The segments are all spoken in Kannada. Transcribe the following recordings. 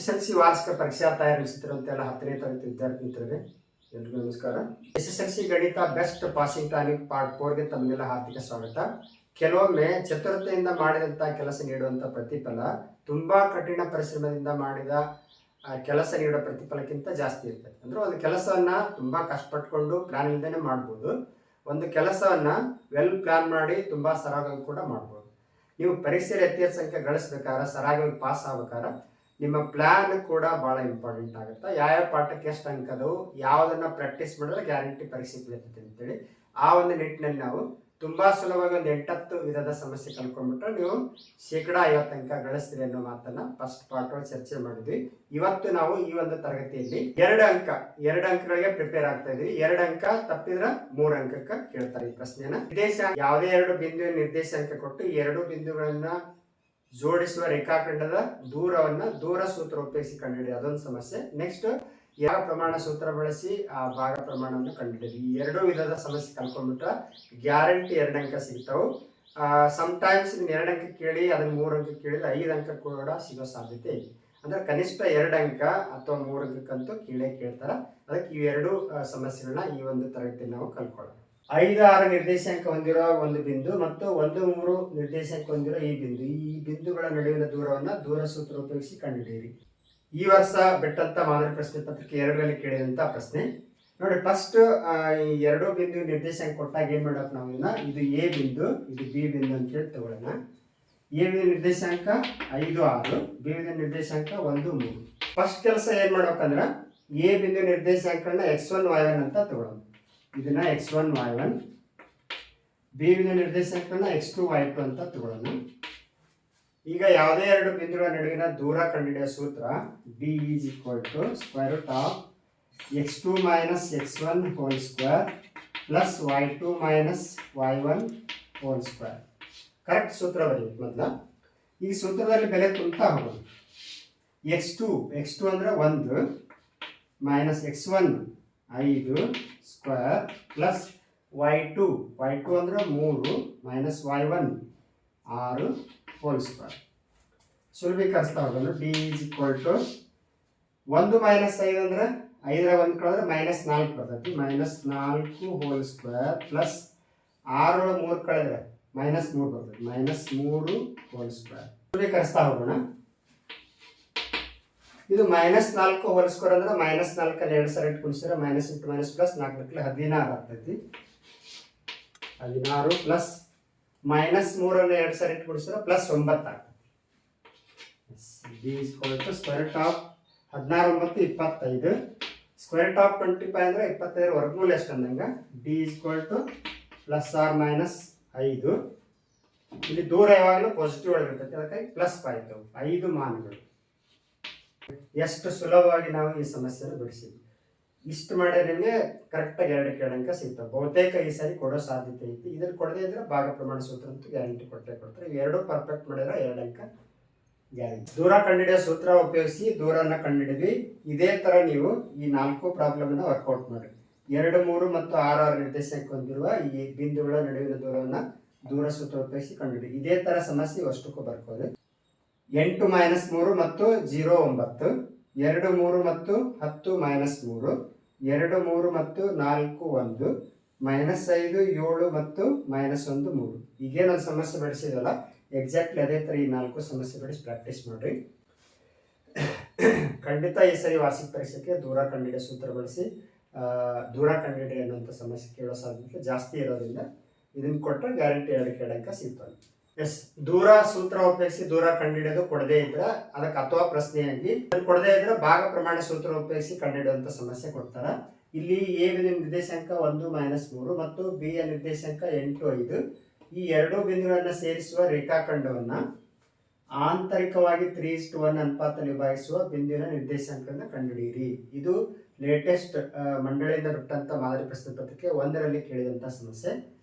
SSLC ವಾರ್ಷಿಕ ಪರೀಕ್ಷಾ ತಯಾರಿಸುತ್ತಿರುವಂತೆಲ್ಲ 10ನೇ ತರಗತಿ ವಿದ್ಯಾರ್ಥಿ ಮಿತ್ರರೇ, ಎಲ್ರಿಗೂ ನಮಸ್ಕಾರ. SSLC ಗಣಿತ ಬೆಸ್ಟ್ ಪಾಸಿಂಗ್ ಟಾನಿಕ್ ಪಾರ್ಟ್ 4ಗೆ ತಮಗೆಲ್ಲ ಹಾರ್ದಿಕ ಸ್ವಾಗತ. ಕೆಲವೊಮ್ಮೆ ಚತುರತೆಯಿಂದ ಮಾಡಿದಂತಹ ಕೆಲಸ ನೀಡುವಂತ ಪ್ರತಿಫಲ ತುಂಬಾ ಕಠಿಣ ಪರಿಶ್ರಮದಿಂದ ಮಾಡಿದ ಕೆಲಸ ನೀಡುವ ಪ್ರತಿಫಲಕ್ಕಿಂತ ಜಾಸ್ತಿ ಇರ್ತದೆ. ಅಂದ್ರೆ ಒಂದು ಕೆಲಸವನ್ನ ತುಂಬಾ ಕಷ್ಟಪಟ್ಟುಕೊಂಡು ಪ್ಲಾನ್ ಇಲ್ಲದೇನೆ ಮಾಡ್ಬೋದು. ಒಂದು ಕೆಲಸವನ್ನ ವೆಲ್ ಪ್ಲಾನ್ ಮಾಡಿ ತುಂಬಾ ಸರಾಗವಾಗಿ ಕೂಡ ಮಾಡ್ಬೋದು. ನೀವು ಪರೀಕ್ಷೆಯಲ್ಲಿ ಹೆಚ್ಚು ಅಂಕ ಗಳಿಸ್ಬೇಕಾದ್ರೆ, ಸರಾಗವಾಗಿ ಪಾಸ್ ಆಗ್ಬೇಕಾದ್ರೆ ನಿಮ್ಮ ಪ್ಲಾನ್ ಕೂಡ ಬಹಳ ಇಂಪಾರ್ಟೆಂಟ್ ಆಗುತ್ತೆ. ಯಾವ ಪಾಠಕ್ಕೆ ಎಷ್ಟು ಅಂಕ ಅದವು, ಯಾವುದನ್ನ ಪ್ರಾಕ್ಟೀಸ್ ಮಾಡಿದ್ರೆ ಗ್ಯಾರಂಟಿ ಪರೀಕ್ಷೆ ಬೀಳುತ್ತೆ ಅಂತೇಳಿ ಆ ಒಂದು ನಿಟ್ಟಿನಲ್ಲಿ ನಾವು ತುಂಬಾ ಸುಲಭವಾಗಿ ಒಂದು 8-10 ವಿಧದ ಸಮಸ್ಯೆ ಕಲ್ತ್ಕೊಂಡ್ಬಿಟ್ರೆ ನೀವು ಶೇಕಡಾ 50 ಅಂಕ ಗಳಿಸ್ತೀರಿ ಅನ್ನೋ ಮಾತನ್ನ ಫಸ್ಟ್ ಪಾರ್ಟ್ ಒಳಗೆ ಚರ್ಚೆ ಮಾಡಿದ್ವಿ. ಇವತ್ತು ನಾವು ಈ ಒಂದು ತರಗತಿಯಲ್ಲಿ 2 ಅಂಕಗಳಿಗೆ ಪ್ರಿಪೇರ್ ಆಗ್ತಾ ಇದ್ವಿ. 2 ಅಂಕ ತಪ್ಪಿದ್ರೆ 3 ಅಂಕಕ್ಕೆ ಕೇಳ್ತಾರೆ ಈ ಪ್ರಶ್ನೆನ. ನಿರ್ದೇಶ ಯಾವುದೇ 2 ಬಿಂದುವಿನ ನಿರ್ದೇಶಾಂಕ ಕೊಟ್ಟು ಈ 2 ಬಿಂದುಗಳನ್ನ ಜೋಡಿಸುವ ರೇಖಾಖಂಡದ ದೂರ ಸೂತ್ರ ಉಪಯೋಗಿಸಿ ಕಂಡುಹಿಡಿಯ, ಅದೊಂದು ಸಮಸ್ಯೆ. ನೆಕ್ಸ್ಟ್ ಯಾವ ಪ್ರಮಾಣ ಸೂತ್ರ ಬಳಸಿ ಆ ಭಾಗ ಪ್ರಮಾಣವನ್ನು ಕಂಡುಹಿಡಿಯಿರಿ. ಈ 2 ವಿಧದ ಸಮಸ್ಯೆ ಕಲ್ಕೊಂಡ್ಬಿಟ್ರೆ ಗ್ಯಾರಂಟಿ 2 ಅಂಕ ಸಿಗ್ತಾವೆ. ಸಮಟೈಮ್ಸ್ 2 ಅಂಕ ಕೇಳಿ ಅದನ್ನ 3 ಅಂಕ ಕೇಳಿದ್ರೆ 5 ಅಂಕ ಕೂಡ ಸಿಗೋ ಸಾಧ್ಯತೆ ಇದೆ. ಅಂದ್ರೆ ಕನಿಷ್ಠ 2 ಅಂಕ ಅಥವಾ 3 ಅಂಕಕ್ಕಂತೂ ಕೇಳ್ತಾರ. ಅದಕ್ಕೆ ಈ 2 ಸಮಸ್ಯೆಗಳನ್ನ ಈ ಒಂದು ತರಗತಿಯಲ್ಲಿ ನಾವು ಕಲ್ಕೊಳ್ಳೋಣ. 5-6 ನಿರ್ದೇಶಾಂಕ ಹೊಂದಿರುವ ಒಂದು ಬಿಂದು ಮತ್ತು 1-3 ನಿರ್ದೇಶಾಂಕ ಹೊಂದಿರುವ ಈ ಬಿಂದುಗಳ ನಡುವಿನ ದೂರವನ್ನು ದೂರ ಸೂತ್ರ ಉಪಯೋಗಿಸಿ ಕಂಡುಹಿಡಿಯಿರಿ. ಈ ವರ್ಷ ಬಿಟ್ಟಂತ ಮಾದರಿ ಪ್ರಶ್ನೆ ಪತ್ರಿಕೆ 2ರಲ್ಲಿ ಕೇಳಿದಂತ ಪ್ರಶ್ನೆ ನೋಡಿ. ಫಸ್ಟ್ ಈ 2 ಬಿಂದು ನಿರ್ದೇಶಾಂಕ ಕೊಟ್ಟಾಗ ಏನ್ ಮಾಡಕ್ ನಾವು ಇದು ಎ ಬಿಂದು, ಇದು ಬಿ ಬಿಂದು ಅಂತ ಹೇಳಿ ತಗೊಳ್ಳೋಣ. ಎ ಬಿಂದು ನಿರ್ದೇಶಾಂಕ 5-6, ಬಿ ಬಿಂದು ನಿರ್ದೇಶಾಂಕ 1-3. ಫಸ್ಟ್ ಕೆಲಸ ಏನ್ ಮಾಡ್ಬೇಕಂದ್ರ ಎ ಬಿಂದು ನಿರ್ದೇಶಾಂಕಗಳನ್ನ x1 y1 ಅಂತ ತಗೊಳ್ಳೋಣ. ಇದನ್ನ x1 y1, ಬಿ ಬಿಂದು ನಿರ್ದೇಶಾಂಕಗಳನ್ನ x2 y2 ಅಂತ ತಗೊಳ್ಳೋಣ. ಈಗ ಯಾವುದೇ 2 ಬಿಂದುಗಳ ನಡುವಿನ ದೂರ ಕಂಡುಹಿಡಿಯುವ ಸೂತ್ರ b is equal to square root of x2 minus x1 whole square plus y2 minus y1 whole square. Correct ಸೂತ್ರ ಬರೀಬೇಕು. ಮೊದಲ ಈ ಸೂತ್ರದಲ್ಲಿ ಬೆಲೆ ತುಂಬ್ತಾ ಹೋಗೋದು. x2 ಅಂದ್ರೆ 1 minus x1 5 square plus y2 ಅಂದ್ರೆ 3 ಮೈನಸ್ y1 6 ಹೋಲ್ ಸ್ಕ್ವೇರ್. ಸುಲಭೀಕರಿಸ್ತಾ ಹೋಗೋಣ. D is equal to 1 minus 5 ಅಂದ್ರೆ 5ರ 1 ಕಳೆದ್ರೆ -4 ಬರ್ತೈತಿ. -4 ಹೋಲ್ ಸ್ಕ್ವೇರ್ ಪ್ಲಸ್ 6 3 ಕಳೆದ್ರೆ -3 ಬರ್ತೈತಿ. -3 ಹೋಲ್ ಸ್ಕ್ವೇರ್. ಸುಲಭೀಕರಿಸ್ತಾ ಹೋಗೋಣ. ಇದು -4 ಹೋಲ್ ಸ್ಕ್ವೇರ್ ಅಂದ್ರೆ -4 ಅಲ್ಲಿ 2 ಸಲ ಇಟ್ಟು ಗುಣಿಸಿದ್ರೆ -8 - +4 16 ಆಗ್ತೈತಿ. 16 ಪ್ಲಸ್ -3 ಅನ್ನು 2 ಸಲ ಇಟ್ಟು ಗುಣಿಸಿದ್ರೆ +9 ಆಗ್ತೈತಿ. b is equal to square root of 16 9 25. square root of 25 ಅಂದ್ರೆ 25 ವರ್ಗಮೂಲ ಎಷ್ಟು ಅಂದಂಗ d is equal to ±5. ಇಲ್ಲಿ ದೂರ ಯಾವಾಗಲೂ ಪಾಸಿಟಿವ್ ಒಳಗಿರ್ತೈತಿ, ಅದಕ್ಕಾಗಿ +5 5 ಮಾನಗಳು. ಎಷ್ಟು ಸುಲಭವಾಗಿ ನಾವು ಈ ಸಮಸ್ಯೆಯನ್ನು ಬಿಡಿಸಿದ್ವಿ. ಇಷ್ಟು ಮಾಡಿದ್ರೆ ನಿಮಗೆ ಕರೆಕ್ಟಾಗಿ 2 ಅಂಕ ಸಿಗ್ತವೆ. ಬಹುತೇಕ ಈ ಸಾರಿ ಕೊಡೋ ಸಾಧ್ಯತೆ ಐತಿ. ಇದನ್ನು ಕೊಡದೇ ಇದ್ರೆ ಭಾಗ ಪ್ರಮಾಣ ಸೂತ್ರ ಅಂತೂ ಗ್ಯಾರಂಟಿ ಕೊಡ್ತಾರೆ. ಇವೆರಡು ಪರ್ಫೆಕ್ಟ್ ಮಾಡಿದ್ರೆ 2 ಅಂಕ ಗ್ಯಾರಂಟಿ. ದೂರ ಕಂಡುಹಿಡಿಯೋ ಸೂತ್ರ ಉಪಯೋಗಿಸಿ ದೂರನ್ನ ಕಂಡುಹಿಡಿದ್ವಿ. ಇದೇ ತರ ನೀವು ಈ 4 ಪ್ರಾಬ್ಲಮ್ ಅನ್ನ ವರ್ಕೌಟ್ ಮಾಡಿ. 2, 3 ಮತ್ತು 6 ನಿರ್ದೇಶಾಂಕ ಹೊಂದಿರುವ ಈ ಬಿಂದುಗಳ ನಡುವಿನ ದೂರವನ್ನ ದೂರ ಸೂತ್ರ ಉಪಯೋಗಿಸಿ ಕಂಡುಹಿಡಿ. ಇದೇ ತರ ಸಮಸ್ಯೆ ಅಷ್ಟಕ್ಕೂ ಬರ್ಕೋದು. 8 - 3 ಮತ್ತು 0 9, 2 3 ಮತ್ತು 10 -3, 2 3 ಮತ್ತು 4 1, -5 7 ಮತ್ತು -1 3. ಈಗೇನೊಂದು ಸಮಸ್ಯೆ ಬಿಡಿಸಿದಲ್ಲ, ಎಕ್ಸಾಕ್ಟ್ಲಿ ಅದೇ ಥರ ಈ 4 ಸಮಸ್ಯೆ ಬಿಡಿಸಿ ಪ್ರಾಕ್ಟೀಸ್ ಮಾಡಿರಿ. ಖಂಡಿತ ಈ ಸರಿ ವಾರ್ಷಿಕ ಪರೀಕ್ಷೆಗೆ ದೂರ ಕಂಡುಹಿಡಿಯೋ ಸೂತ್ರ ಬಳಸಿ ದೂರ ಕಂಡುಹಿಡಿ ಅನ್ನುವಂಥ ಸಮಸ್ಯೆ ಕೇಳೋ ಸಾಧ್ಯತೆ ಜಾಸ್ತಿ ಇರೋದ್ರಿಂದ ಇದನ್ನು ಕೊಟ್ಟರೆ ಗ್ಯಾರಂಟಿ 2 ಅಂಕ ಸಿಗ್ತದೆ. ಎಸ್, ದೂರ ಸೂತ್ರ ಉಪಯೋಗಿಸಿ ದೂರ ಕಂಡುಹಿಡಿಯೋದು ಕೊಡದೇ ಇದ್ರೆ ಅದಕ್ಕೆ ಅಥವಾ ಪ್ರಶ್ನೆಯಾಗಿ ಕೊಡದೇ ಇದ್ರೆ ಭಾಗ ಪ್ರಮಾಣ ಸೂತ್ರ ಉಪಯೋಗಿಸಿ ಕಂಡುಹಿಡಿಯುವಂಥ ಸಮಸ್ಯೆ ಕೊಡ್ತಾರ. ಇಲ್ಲಿ ಎ ಬಿಂದು ನಿರ್ದೇಶಾಂಕ 1 - 3 ಮತ್ತು ಬಿ ಯ ನಿರ್ದೇಶಾಂಕ 8 5. ಈ 2 ಬಿಂದುಗಳನ್ನು ಸೇರಿಸುವ ರೇಖಾಖಂಡವನ್ನ ಆಂತರಿಕವಾಗಿ 3:1 ಅನುಪಾತದಲ್ಲಿ ವಿಭಾಗಿಸುವ ಬಿಂದುವಿನ ನಿರ್ದೇಶಾಂಕವನ್ನು ಕಂಡುಹಿಡಿಯಿರಿ. ಇದು ಲೇಟೆಸ್ಟ್ ಮಂಡಳಿಯಿಂದ ಬಿಟ್ಟಂತ ಮಾದರಿ ಪ್ರಶ್ನೆ ಪತ್ರಿಕೆ 1ರಲ್ಲಿ ಕೇಳಿದಂತ ಸಮಸ್ಯೆ.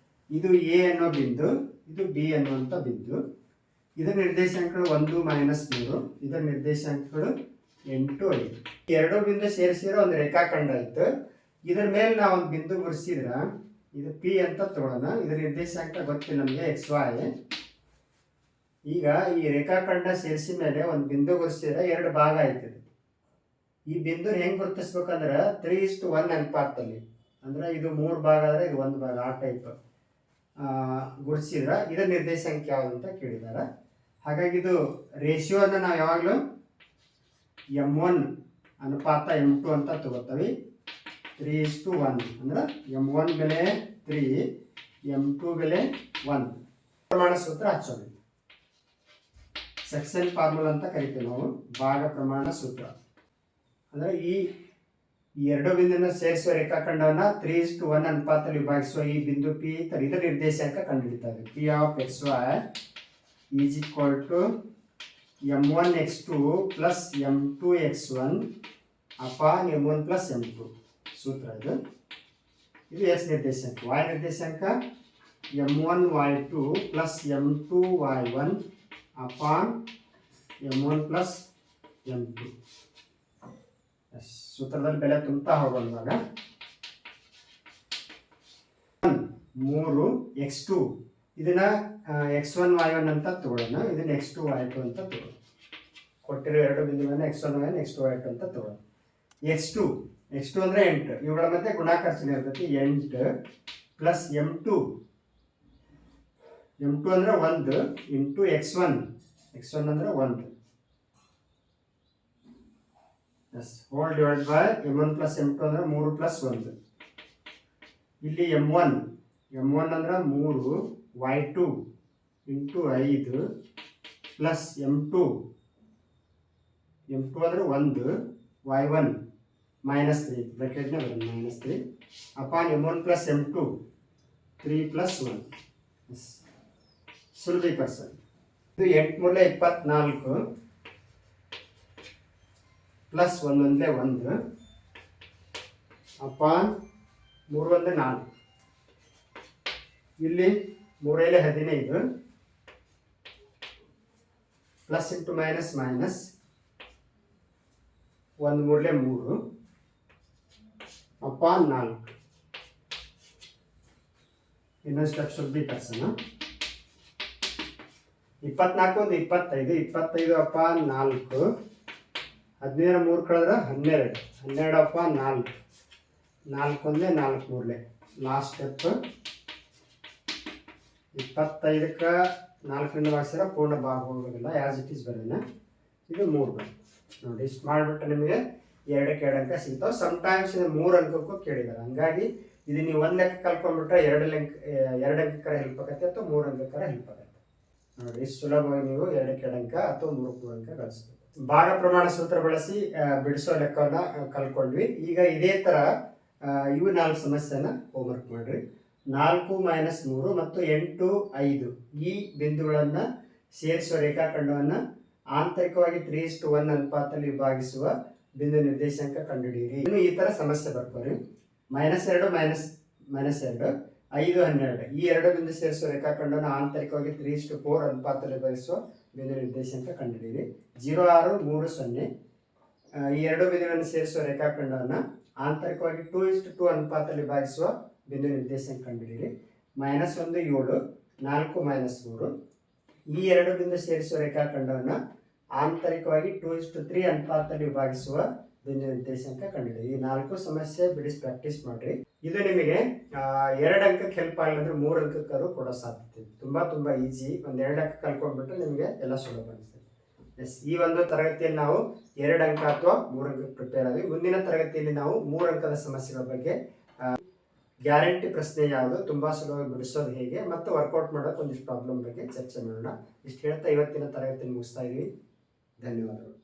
ಇದು ಎ ಅನ್ನೋ ಬಿಂದು, ಇದು ಬಿ ಅನ್ನುವಂಥ ಬಿಂದು. ಇದರ ನಿರ್ದೇಶಾಂಕಗಳು 1 - 3, ಇದರ ನಿರ್ದೇಶಾಂಕಗಳು 8 5. 2 ಬಿಂದು ಸೇರಿಸಿದ್ರೆ ಒಂದು ರೇಖಾಖಂಡ ಆಯ್ತು. ಇದರ ಮೇಲೆ ನಾವು ಒಂದು ಬಿಂದು ಗುರುಸಿದ್ರ ಇದು ಪಿ ಅಂತ ತಗೊಳ್ಳೋಣ. ಇದರ ನಿರ್ದೇಶಾಂಕ ಗೊತ್ತಿಲ್ಲ ನಮಗೆ XY. ಈಗ ಈ ರೇಖಾಖಂಡ ಸೇರಿಸಿ ಮೇಲೆ ಒಂದು ಬಿಂದು ಗುರುಸಿದ್ರೆ 2 ಭಾಗ ಆಯ್ತದೆ. ಈ ಬಿಂದು ಹೆಂಗೆ ಗುರುತಿಸ್ಬೇಕಂದ್ರೆ 3:1 ಅನುಪಾತದಲ್ಲಿ, ಅಂದ್ರೆ ಇದು 3 ಭಾಗ ಆದರೆ ಇದು 1 ಭಾಗ, ಆ ಟೈಪ್ ಗುರುತಿಸಿದ್ರೆ ಇದರ ನಿರ್ದೇಶಾಂಕ ಯಾವುದು ಅಂತ ಕೇಳಿದ್ದಾರೆ. ಹಾಗಾಗಿ ಇದು ರೇಷಿಯೋನ ನಾವು ಯಾವಾಗಲೂ M1 ಅನುಪಾತ M2 ಅಂತ ತಗೋತೀವಿ. 3:1 ಅಂದ್ರೆ M1 ಬೆಲೆ 3, M2 ಬೆಲೆ 1. ಪ್ರಮಾಣ ಸೂತ್ರ ಹಚ್ಚೋಣ. ಸೆಕ್ಷನ್ ಫಾರ್ಮುಲಾ ಅಂತ ಕರಿತೀವಿ ನಾವು, ಭಾಗ ಪ್ರಮಾಣ ಸೂತ್ರ. ಅಂದ್ರೆ ಈ ಎರಡು ಬಿಂದುವನ್ನು ಸೇರಿಸುವ ರೇಖಾಖಂಡವನ್ನ 3:1 ಅನುಪಾತದಲ್ಲಿ ವಿಭಾಗಿಸುವ ಈ ಬಿಂದು P ಇದರ ನಿರ್ದೇಶಾಂಕ ಕಂಡುಹಿಡಿತಾರೆ. P of xy is equal to M1x2 plus M2x1 upon M1 plus M2 ಸೂತ್ರ. ಇದು x ನಿರ್ದೇಶಾಂಕ. y ನಿರ್ದೇಶಾಂಕ M1y2 plus M2y1 upon M1 plus M2. ಸೂತ್ರದಲ್ಲಿ ಬೆಲೆ ತುಂಬ್ತಾ ಹೋಗೋಣ. 3 x2 ಇದನ್ನ x1 y1 ಅಂತ ತಗೊಳ್ಳೋಣ, ಇದನ್ನ x2 y2 ಅಂತ ತಗೊಳ್ಳೋಣ. ಕೊಟ್ಟಿರೋ ಎರಡು ಬಿಂದುಗಳನ್ನ x1 y1 x2 y2 ಅಂತ ತಗೊಳ್ಳೋಣ. x2 ಅಂದ್ರೆ 8, ಇವುಗಳ ಮಧ್ಯೆ ಗುಣಾಕಾರ ಚಿಹ್ನೆ ಇರ್ತೈತಿ. 8 ಪ್ಲಸ್ M2 ಅಂದ್ರೆ 1 ಇಂಟು x1 ಅಂದ್ರೆ 1 hole divide by M1 plus M2 ಅಂದ್ರೆ 3 ಪ್ಲಸ್ 1. ಇಲ್ಲಿ M1 ಅಂದ್ರೆ 3 y2 ಇಂಟು 5 ಪ್ಲಸ್ M2 ಅಂದ್ರೆ 1 y1 ಮೈನಸ್ 3 ಬ್ರಾಕೆಟ್ನ minus 3 upon M1 plus M2 3 plus 1. ಸುಲಭೀಕರಿಸೋಣ. ಇದು 8 ಮೂರಲೆ 24 ಪ್ಲಸ್ 1 ಒಂದಲೇ 1 ಅಪಾನ್ 3 ಒಂದೇ 4. ಇಲ್ಲಿ 3 15 plus into minus minus 1 ಮೂರಲೆ 3 upon 4. ಇನ್ನೊಂದು ಸ್ಟೆಪ್ ಸುಲಭೀಕರಿಸೋಣ. 24 ಒಂದು 25 ಅಪಾನ್ 4, 15 3 ಕಳೆದ್ರೆ 12 ಅಪಾನ್ 4, 4 ಒಂದೇ 4 ಮೂರಲೆ. ಲಾಸ್ಟ್ ಸ್ಟೆಪ್ 25ಕ್ಕೆ 4ರಿಂದ ಭಾಗಿಸಿದ್ರೆ ಪೂರ್ಣ ಭಾಗ ಹೋಗೋದಿಲ್ಲ, ಆ್ಯಸ್ ಇಟ್ ಈಸ್ ಬರೋಣ. ಇದು 3 ಬರುತ್ತೆ ನೋಡಿ. ಇಷ್ಟು ಮಾಡಿಬಿಟ್ಟು ನಿಮಗೆ 2ಕ್ಕೆ 2 ಅಂಕ ಸಿಗ್ತಾವೆ. ಸಮ್ಟೈಮ್ಸ್ ಇದು 3 ಅಂಕಕ್ಕೂ ಕೇಳಿದ್ದಾರೆ. ಹಂಗಾಗಿ ಇದು ನೀವು 1 ಲೆಕ್ಕ ಕಲ್ಕೊಂಡ್ಬಿಟ್ರೆ 2 ಅಂಕಕ್ಕರ ಹೆಲ್ಪ್ ಆಗುತ್ತೆ ಅಥವಾ 3 ಅಂಕಕ್ಕರ ಹೆಲ್ಪ್ ಆಗುತ್ತೆ ನೋಡಿ. ಇಷ್ಟು ಸುಲಭವಾಗಿ ನೀವು 2ಕ್ಕೆ 2 ಅಂಕ ಅಥವಾ 3ಕ್ಕೆ 3 ಅಂಕ ಗಳಿಸ್ಬೇಕು. ಭಾಗ ಪ್ರಮಾಣ ಸೂತ್ರ ಬಳಸಿ ಬಿಡಿಸೋ ಲೆಕ್ಕವನ್ನು ಕಲ್ಕೊಂಡ್ವಿ. ಈಗ ಇದೇ ಥರ ಇವು 4 ಸಮಸ್ಯೆನ ಹೋಮ್ವರ್ಕ್ ಮಾಡಿರಿ. 4 ಮೈನಸ್ 3 ಮತ್ತು 8 5 ಈ ಬಿಂದುಗಳನ್ನು ಸೇರಿಸುವ ರೇಖಾಖಂಡವನ್ನು ಆಂತರಿಕವಾಗಿ 3:1 ಅನುಪಾತದಲ್ಲಿ ವಿಭಾಗಿಸುವ ಬಿಂದು ನಿರ್ದೇಶಾಂಕ ಕಂಡುಹಿಡಿಯಿರಿ. ಇನ್ನು ಈ ಥರ ಸಮಸ್ಯೆ ಬರ್ತಾರೆ. -2 -2 5 12 ಈ ಎರಡು ಬಿಂದು ಸೇರಿಸುವ ರೇಖಾಖಂಡವನ್ನು ಆಂತರಿಕವಾಗಿ 3:4 ಅನುಪಾತದಲ್ಲಿ ವಿಭಾಗಿಸುವ ಬಿಂದು ನಿರ್ದೇಶಾಂಕ ಕಂಡುಹಿಡಿಯಿರಿ. 0 6 3 0 ಈ ಎರಡು ಬಿಂದುಗಳನ್ನು ಸೇರಿಸುವ ರೇಖಾಖಂಡವನ್ನು ಆಂತರಿಕವಾಗಿ 2:2 ಅನುಪಾತದಲ್ಲಿ ವಿಭಾಗಿಸುವ ಬಿಂದು ನಿರ್ದೇಶಾಂಕ ಕಂಡುಹಿಡಿಯಿರಿ. -1 7 4 -3 ಈ ಎರಡು ಬಿಂದು ಸೇರಿಸುವ ರೇಖಾಖಂಡವನ್ನು ಆಂತರಿಕವಾಗಿ 2:3 ಅನುಪಾತದಲ್ಲಿ ವಿಭಾಗಿಸುವ ಬಿಂದು ನಿರ್ದೇಶಾಂಕ ಕಂಡುಹಿಡಿಯಿರಿ. ಈ 4 ಸಮಸ್ಯೆ ಬಿಡಿಸಿ ಪ್ರಾಕ್ಟೀಸ್ ಮಾಡಿರಿ. ಇದು ನಿಮಗೆ 2 ಅಂಕಕ್ಕೆ ಹೆಲ್ಪ್ ಆಗಲಿಲ್ಲ 3 ಅಂಕಕ್ಕೂ ಕೊಡೋ ಸಾಧ್ಯತೆ. ತುಂಬ ಈಸಿ. ಒಂದು 2 ಅಂಕ ಕಲ್ಕೊಂಡ್ಬಿಟ್ರೆ ನಿಮಗೆ ಎಲ್ಲ ಸುಲಭ ಅನಿಸ್ತದೆ. ಈ ಒಂದು ತರಗತಿಯಲ್ಲಿ ನಾವು 2 ಅಂಕ ಅಥವಾ 3 ಅಂಕಕ್ಕೆ ಪ್ರಿಪೇರ್ ಆದ್ವಿ. ಮುಂದಿನ ತರಗತಿಯಲ್ಲಿ ನಾವು 3 ಅಂಕದ ಸಮಸ್ಯೆಗಳ ಬಗ್ಗೆ, ಗ್ಯಾರಂಟಿ ಪ್ರಶ್ನೆ ಯಾವುದು, ತುಂಬ ಸುಲಭವಾಗಿ ಬಿಡಿಸೋದು ಹೇಗೆ ಮತ್ತು ವರ್ಕೌಟ್ ಮಾಡೋಕೆ ಒಂದಿಷ್ಟು ಪ್ರಾಬ್ಲಮ್ ಬಗ್ಗೆ ಚರ್ಚೆ ಮಾಡೋಣ. ಇಷ್ಟು ಹೇಳ್ತಾ ಇವತ್ತಿನ ತರಗತಿಯನ್ನು ಮುಗಿಸ್ತಾ ಇದ್ದೀವಿ. ಧನ್ಯವಾದಗಳು.